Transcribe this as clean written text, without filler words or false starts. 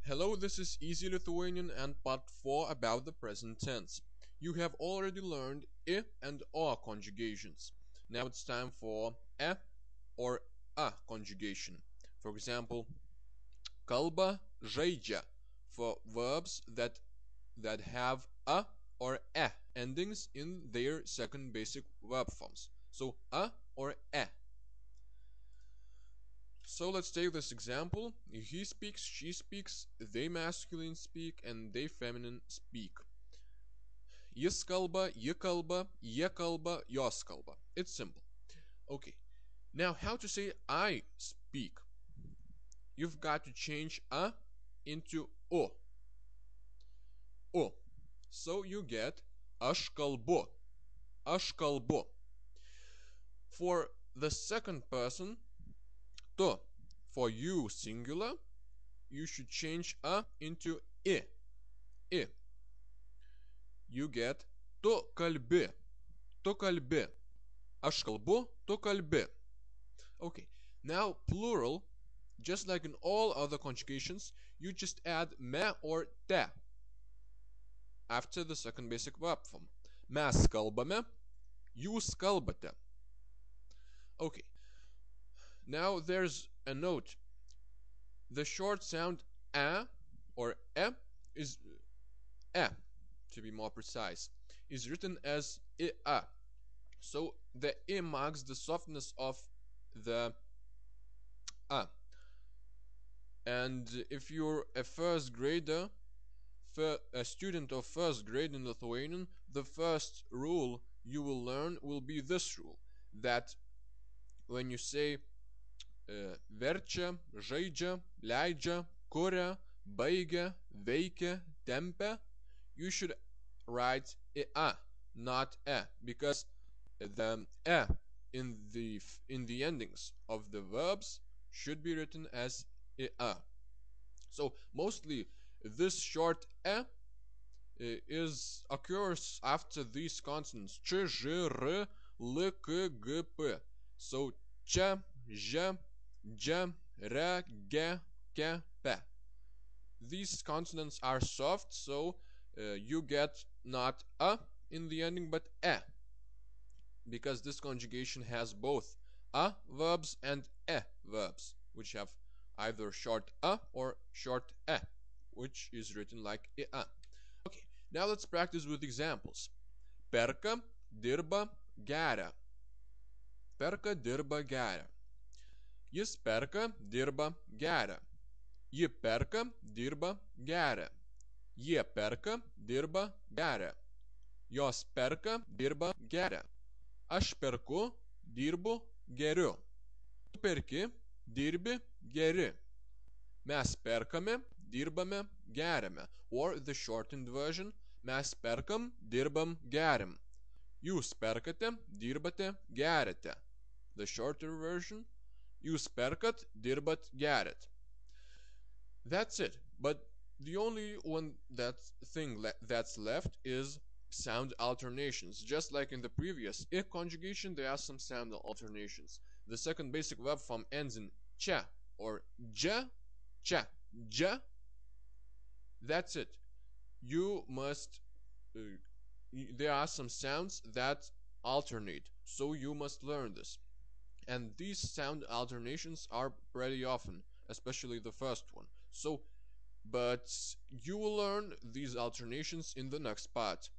Hello, this is Easy Lithuanian and part 4 about the present tense. You have already learned I and O conjugations. Now it's time for E or A conjugation. For example, kalba žaidžia for verbs that have A or E endings in their second basic verb forms. So A or E. So let's take this example. He speaks, she speaks, they masculine speak, and they feminine speak. Jis kalba, ji kalba, jie kalba, jos kalba. It's simple. Okay. Now how to say I speak? You've got to change a into o. O. So you get aš kalbu. Aš kalbu. For the second person, to. For you singular, you should change a into I. I. You get tu kalbi. Tu kalbi. Aš kalbu, tu kalbi. Okay. Now plural, just like in all other conjugations, you just add me or te after the second basic verb form. Mes kalbame, jūs kalbate. Okay. Now there's a note. The short sound a or e is e, to be more precise, is written as I-a. So the I marks the softness of the a. And if you're a first grader, a student of first grade in Lithuanian, the first rule you will learn will be this rule, that when you say verčia, žaidžia, leidžia, kuria, baigia, veikia, tempia, you should write a, not e, because the e in the endings of the verbs should be written as a. So mostly this short e occurs after these consonants ch, ž, r, l, k, g, p. So ch, j, j, re, ge, ke, pe. These consonants are soft, so you get not a in the ending but e, because this conjugation has both a verbs and e verbs, which have either short a or short e, which is written like a. Okay, now let's practice with examples. Perka, dirba, geria. Perka, dirba, geria. Jis perka, dirba, geria. Ji perka, dirba, geria. Jie perka, dirba, geria. Jos perka, dirba, geria. Aš perku, dirbu, geriu. Tu perki, dirbi, geri. Mes perkame, dirbame, geriame. Or the shortened version, mes perkam, dirbam, geriam. Jūs perkate, dirbate, geriate. The shorter version, jūs perkat, dirbat, gerit. That's it. But the only thing that's left is sound alternations. Just like in the previous I conjugation, there are some sound alternations. The second basic verb form ends in cha or ja, cha, ja. That's it. You must there are some sounds that alternate, so you must learn this. And these sound alternations are pretty often, especially the first one. So, but you will learn these alternations in the next part.